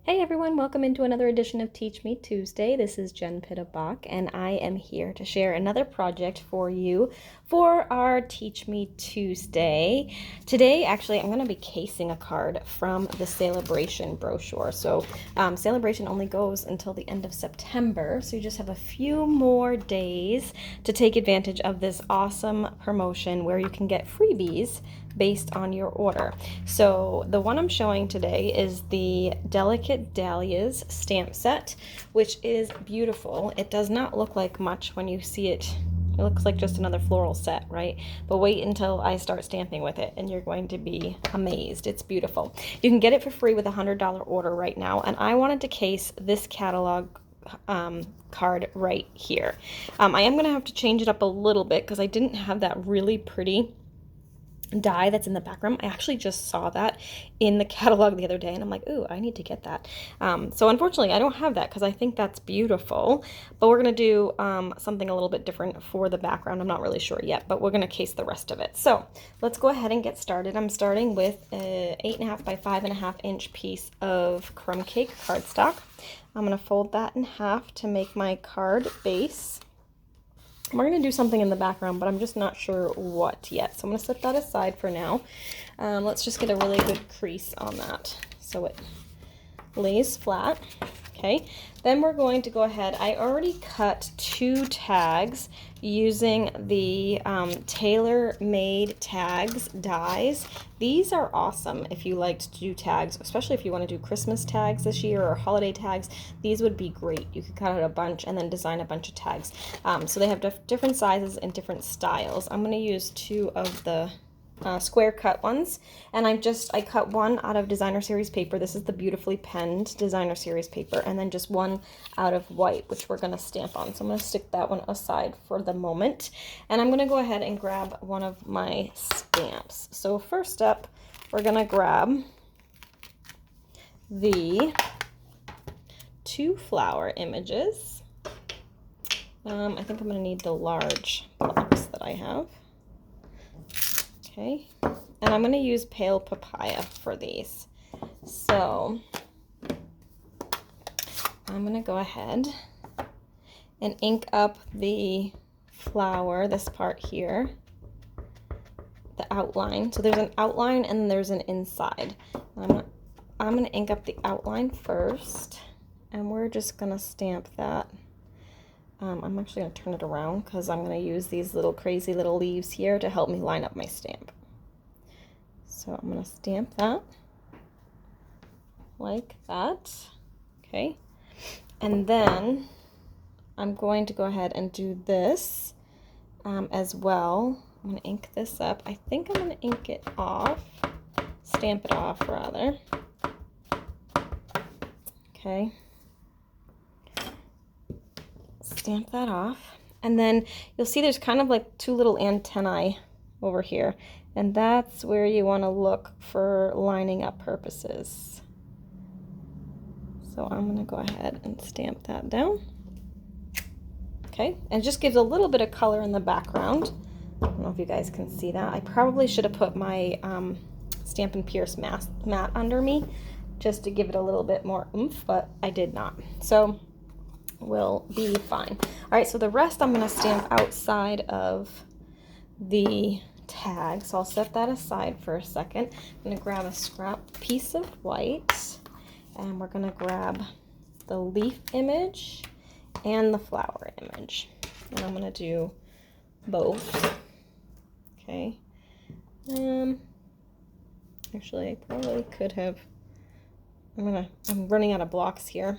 Hey everyone, welcome into another edition of Teach Me Tuesday. This is Jen Pittabach, and I am here to share another project for you for our Teach Me Tuesday. Today, actually, I'm going to be casing a card from the Sale-A-Bration brochure. So, Sale-A-Bration only goes until the end of September, so you just have a few more days to take advantage of this awesome promotion where you can get freebies based on your order. So the one I'm showing today is the Delicate Dahlias stamp set, which is beautiful. It does not look like much when you see it. It looks like just another floral set, right? But wait until I start stamping with it and you're going to be amazed. It's beautiful. You can get it for free with a $100 order right now, and I wanted to case this catalog card right here. I am going to have to change it up a little bit because I didn't have that really pretty die that's in the background. I actually just saw that in the catalog the other day and I'm like, ooh, I need to get that. So unfortunately I don't have that because I think that's beautiful, but we're going to do something a little bit different for the background. I'm not really sure yet, but we're going to case the rest of it. So let's go ahead and get started. I'm starting with a 8.5 by 5.5 inch piece of crumb cake cardstock. I'm going to fold that in half to make my card base. We're going to do something in the background, but I'm just not sure what yet. So I'm going to set that aside for now. Let's just get a really good crease on that so it lays flat. Okay, then we're going to go ahead. I already cut 2 tags using the Tailor Made tags dies. These are awesome if you like to do tags, especially if you want to do Christmas tags this year or holiday tags. These would be great. You could cut out a bunch and then design a bunch of tags. So they have different sizes and different styles. I'm going to use 2 of the square cut ones, and I cut one out of designer series paper. This is the beautifully penned designer series paper, and then just one out of white, which we're going to stamp on. So I'm going to stick that one aside for the moment, and I'm going to go ahead and grab one of my stamps. So first up, we're going to grab the 2 flower images. I think I'm going to need the large blocks that I have. Okay, and I'm going to use pale papaya for these. So I'm going to go ahead and ink up the flower, this part here, the outline. So there's an outline and there's an inside. I'm going to ink up the outline first, and we're just going to stamp that. I'm actually going to turn it around because I'm going to use these little crazy little leaves here to help me line up my stamp. So I'm going to stamp that like that. Okay. And then I'm going to go ahead and do this as well. I'm going to ink this up. I think I'm going to ink it off, stamp it off rather. Okay. Stamp that off, and then you'll see there's kind of like 2 little antennae over here, and that's where you want to look for lining up purposes. So I'm going to go ahead and stamp that down. Okay, and it just gives a little bit of color in the background. I don't know if you guys can see that. I probably should have put my Stampin' Pierce mat under me just to give it a little bit more oomph, but I did not. So will be fine. All right, so the rest I'm going to stamp outside of the tag. So I'll set that aside for a second. I'm going to grab a scrap piece of white, and we're going to grab the leaf image and the flower image. And I'm going to do both. Okay. Actually, I probably could have. I'm running out of blocks here.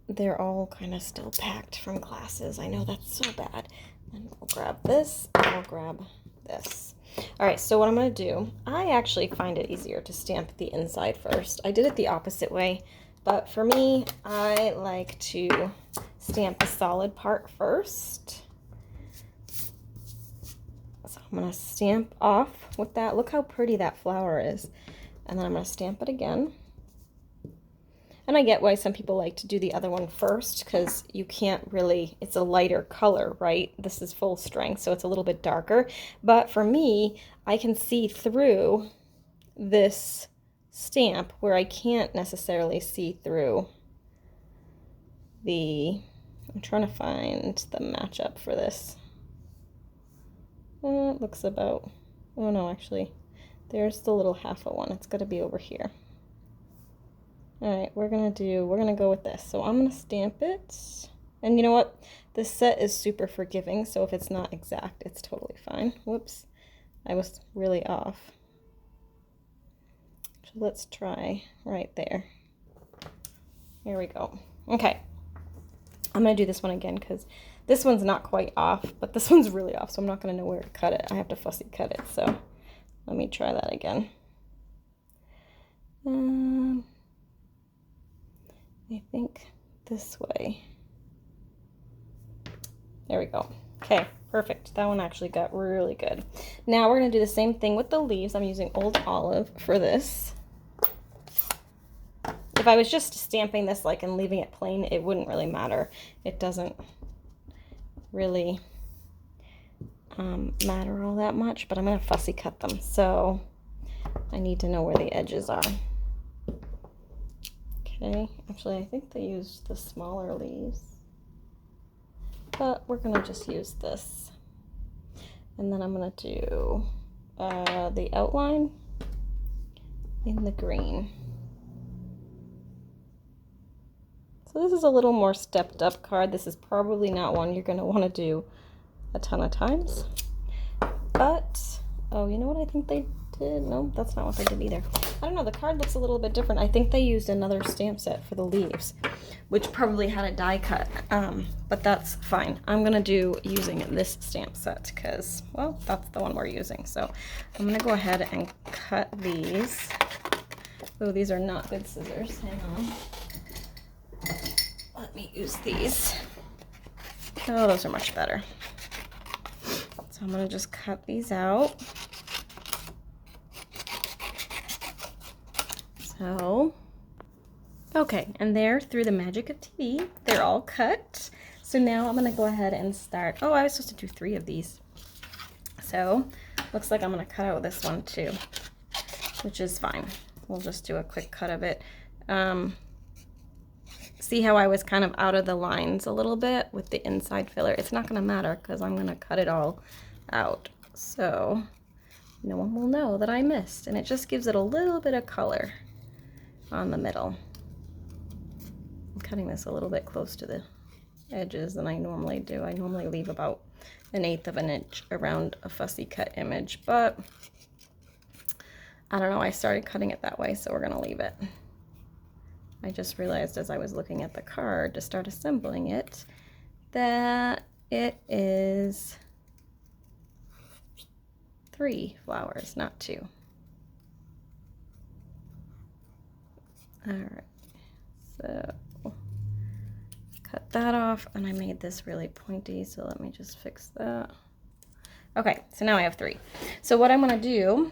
They're all kind of still packed from classes. I know that's so bad. And I'll grab this, and I'll grab this. All right, so what I'm going to do, I actually find it easier to stamp the inside first. I did it the opposite way, but for me, I like to stamp the solid part first. So I'm going to stamp off with that. Look how pretty that flower is. And then I'm going to stamp it again. And I get why some people like to do the other one first, because you can't really, it's a lighter color, right? This is full strength, so it's a little bit darker. But for me, I can see through this stamp where I can't necessarily see through the, I'm trying to find the matchup for this. It looks about, oh no, actually, there's the little half of one. It's got to be over here. All right, we're gonna go with this. So I'm gonna stamp it. And you know what? This set is super forgiving, so if it's not exact, it's totally fine. Whoops, I was really off. So let's try right there. Here we go. Okay, I'm gonna do this one again because this one's not quite off, but this one's really off, so I'm not gonna know where to cut it. I have to fussy cut it, so let me try that again. I think this way. There we go. Okay, perfect. That one actually got really good. Now we're going to do the same thing with the leaves. I'm using Old Olive for this. If I was just stamping this like and leaving it plain, it wouldn't really matter. It doesn't really matter all that much, but I'm going to fussy cut them. So I need to know where the edges are. Okay, actually I think they used the smaller leaves, but we're gonna just use this. And then I'm gonna do the outline in the green. So this is a little more stepped up card. This is probably not one you're gonna wanna do a ton of times, but, oh, you know what I think they did? No, that's not what they did either. I don't know, the card looks a little bit different. I think they used another stamp set for the leaves, which probably had a die cut, but that's fine. I'm gonna do using this stamp set because, well, that's the one we're using. So I'm gonna go ahead and cut these. Oh, these are not good scissors. Hang on. Let me use these. Oh, those are much better. So I'm gonna just cut these out. So, okay, and there, through the magic of TV, they're all cut. So now I'm gonna go ahead and start. Oh, I was supposed to do 3 of these. So, looks like I'm gonna cut out this one too, which is fine. We'll just do a quick cut of it. See how I was kind of out of the lines a little bit with the inside filler? It's not gonna matter because I'm gonna cut it all out. So, no one will know that I missed, and it just gives it a little bit of color on the middle. I'm cutting this a little bit close to the edges than I normally do. I normally leave about 1/8 of an inch around a fussy cut image, but I don't know, I started cutting it that way, so we're gonna leave it. I just realized as I was looking at the card to start assembling it that it is 3 flowers, not 2. All right, so cut that off, and I made this really pointy, so let me just fix that. Okay, so now I have 3. So what I'm gonna do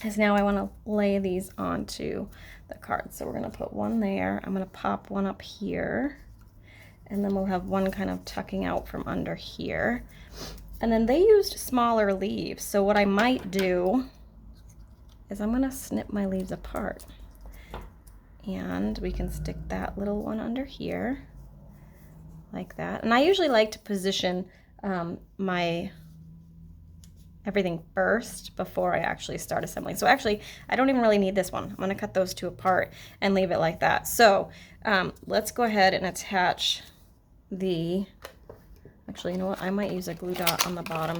is now I wanna lay these onto the card. So we're gonna put one there, I'm gonna pop one up here, and then we'll have one kind of tucking out from under here. And then they used smaller leaves, so what I might do is I'm gonna snip my leaves apart. And we can stick that little one under here, like that. And I usually like to position my everything first before I actually start assembling. So actually, I don't even really need this one. I'm gonna cut those 2 apart and leave it like that. So let's go ahead and attach the, actually, you know what? I might use a glue dot on the bottom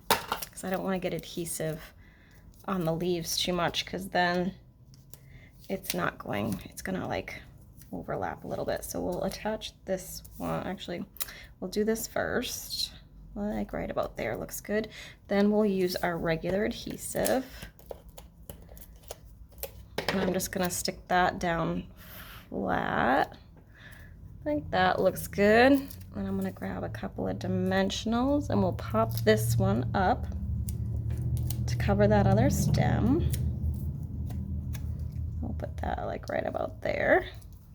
because I don't wanna get adhesive on the leaves too much, because then it's not going, it's gonna like overlap a little bit. So we'll attach this one. Actually, we'll do this first, like right about there, looks good. Then we'll use our regular adhesive, and I'm just gonna stick that down flat. I think that looks good. And I'm gonna grab a couple of dimensionals and we'll pop this one up to cover that other stem. We'll put that like right about there.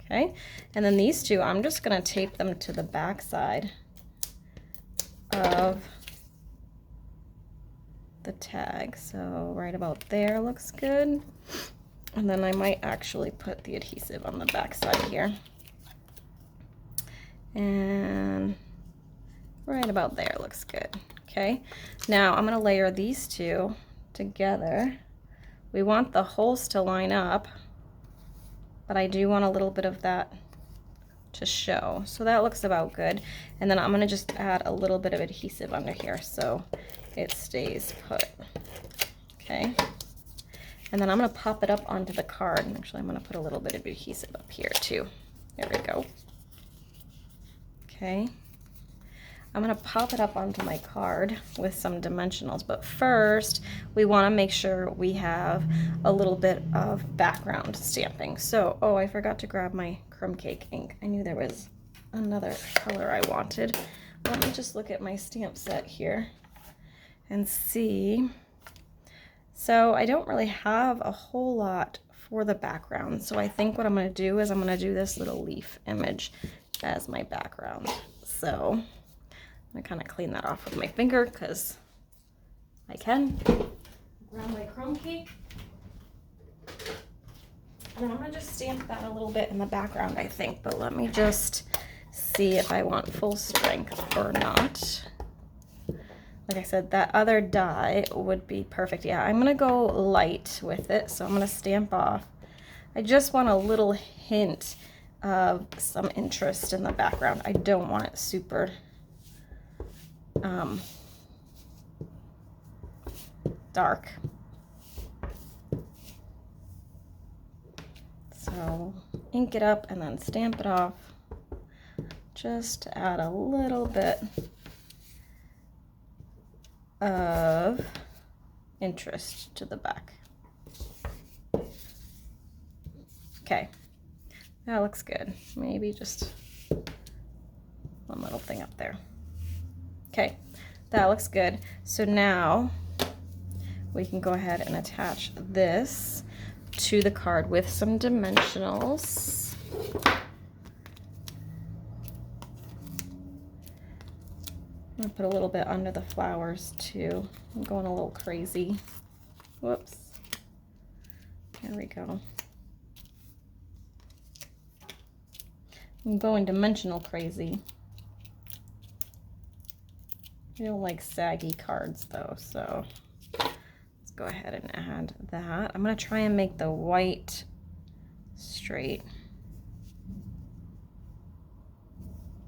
Okay, and then these 2, I'm just gonna tape them to the back side of the tag. So right about there looks good. And then I might actually put the adhesive on the back side here. And right about there looks good. Okay, now I'm gonna layer these two together. We want the holes to line up, but I do want a little bit of that to show. So that looks about good. And then I'm gonna just add a little bit of adhesive under here so it stays put. Okay. And then I'm gonna pop it up onto the card. Actually, I'm gonna put a little bit of adhesive up here too. There we go. Okay. I'm gonna pop it up onto my card with some dimensionals, but first we wanna make sure we have a little bit of background stamping. So, oh, I forgot to grab my crumb cake ink. I knew there was another color I wanted. Let me just look at my stamp set here and see. So I don't really have a whole lot for the background. So I think what I'm gonna do is I'm gonna do this little leaf image as my background. So I'm gonna kind of clean that off with my finger because I can. Grab my crumb cake. And then I'm gonna just stamp that a little bit in the background, I think. But let me just see if I want full strength or not. Like I said, that other die would be perfect. Yeah, I'm gonna go light with it. So I'm gonna stamp off. I just want a little hint of some interest in the background. I don't want it super dark. So ink it up and then stamp it off just to add a little bit of interest to the back. Okay, that looks good. Maybe just one little thing up there. Okay, that looks good. So now we can go ahead and attach this to the card with some dimensionals. I'm gonna put a little bit under the flowers too. I'm going a little crazy. Whoops. There we go. I'm going dimensional crazy. I don't like saggy cards though, so let's go ahead and add that. I'm gonna try and make the white straight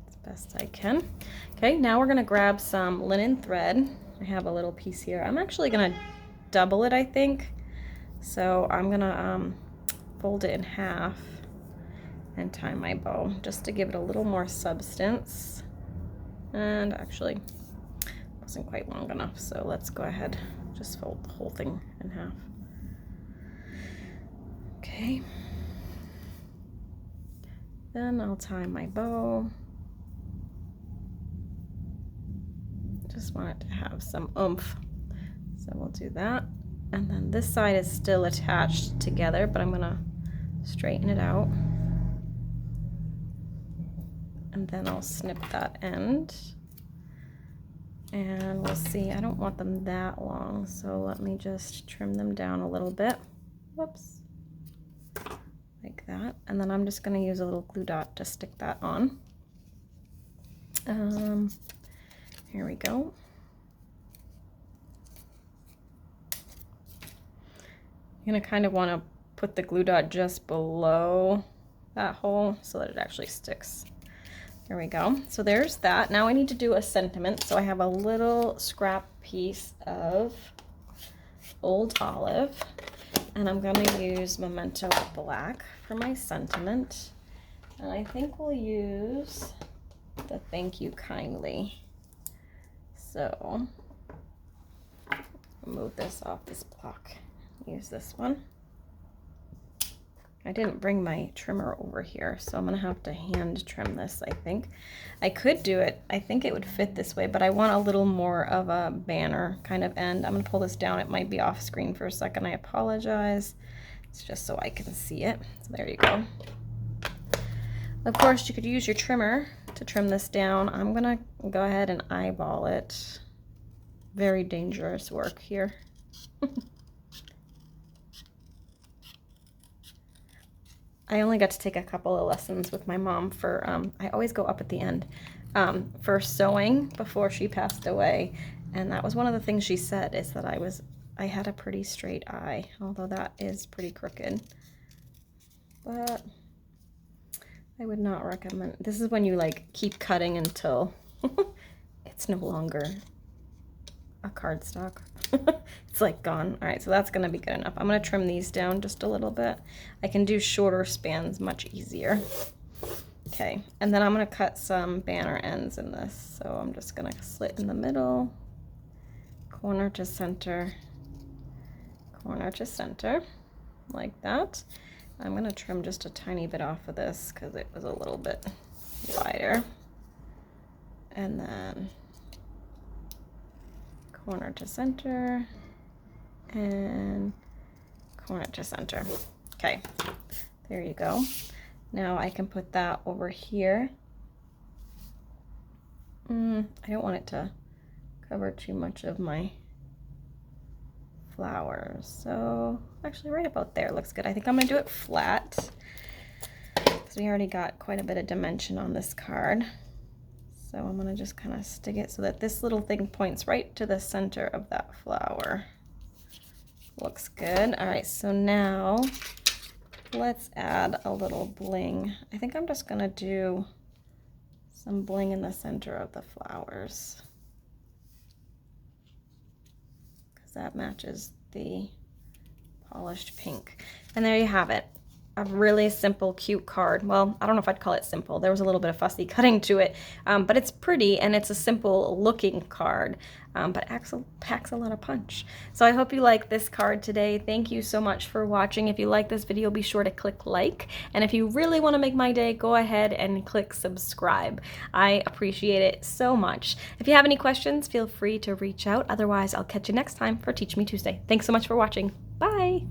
as best I can. Okay, now we're gonna grab some linen thread. I have a little piece here. I'm actually gonna double it, I think. So I'm gonna fold it in half and tie my bow just to give it a little more substance. And actually, wasn't quite long enough, so let's go ahead, just fold the whole thing in half. Okay, then I'll tie my bow. Just want it to have some oomph, so we'll do that. And then this side is still attached together, but I'm gonna straighten it out, and then I'll snip that end. And we'll see, I don't want them that long, so let me just trim them down a little bit. Whoops. Like that. And then I'm just going to use a little glue dot to stick that on. Here we go. You're going to kind of want to put the glue dot just below that hole so that it actually sticks. There we go. So there's that. Now I need to do a sentiment. So I have a little scrap piece of old olive, and I'm going to use Memento Black for my sentiment. And I think we'll use the Thank You Kindly. So remove this off this block. Use this one. I didn't bring my trimmer over here, so I'm gonna have to hand trim this, I think. I could do it, I think it would fit this way, but I want a little more of a banner kind of end. I'm gonna pull this down. It might be off screen for a second. I apologize. It's just so I can see it. So there you go. Of course, you could use your trimmer to trim this down. I'm gonna go ahead and eyeball it very dangerous work here. I only got to take a couple of lessons with my mom for, I always go up at the end, for sewing before she passed away. And that was one of the things she said, is that I had a pretty straight eye, although that is pretty crooked. But I would not recommend, this is when you like keep cutting until it's no longer a cardstock. It's like gone. All right, so that's gonna be good enough. I'm gonna trim these down just a little bit. I can do shorter spans much easier. Okay, and then I'm gonna cut some banner ends in this. So I'm just gonna slit in the middle, corner to center, like that. I'm gonna trim just a tiny bit off of this because it was a little bit wider. And then corner to center and corner to center. Okay, there you go. Now I can put that over here. I don't want it to cover too much of my flowers. So actually right about there looks good. I think I'm gonna do it flat because we already got quite a bit of dimension on this card. So I'm gonna just kind of stick it so that this little thing points right to the center of that flower. Looks good. All right, so now let's add a little bling. I think I'm just gonna do some bling in the center of the flowers because that matches the polished pink. And there you have it. A really simple, cute card. Well, I don't know if I'd call it simple. There was a little bit of fussy cutting to it, but it's pretty and it's a simple looking card, but packs a lot of punch. So I hope you like this card today. Thank you so much for watching. If you like this video, be sure to click like. And if you really want to make my day, go ahead and click subscribe. I appreciate it so much. If you have any questions, feel free to reach out. Otherwise, I'll catch you next time for Teach Me Tuesday. Thanks so much for watching. Bye.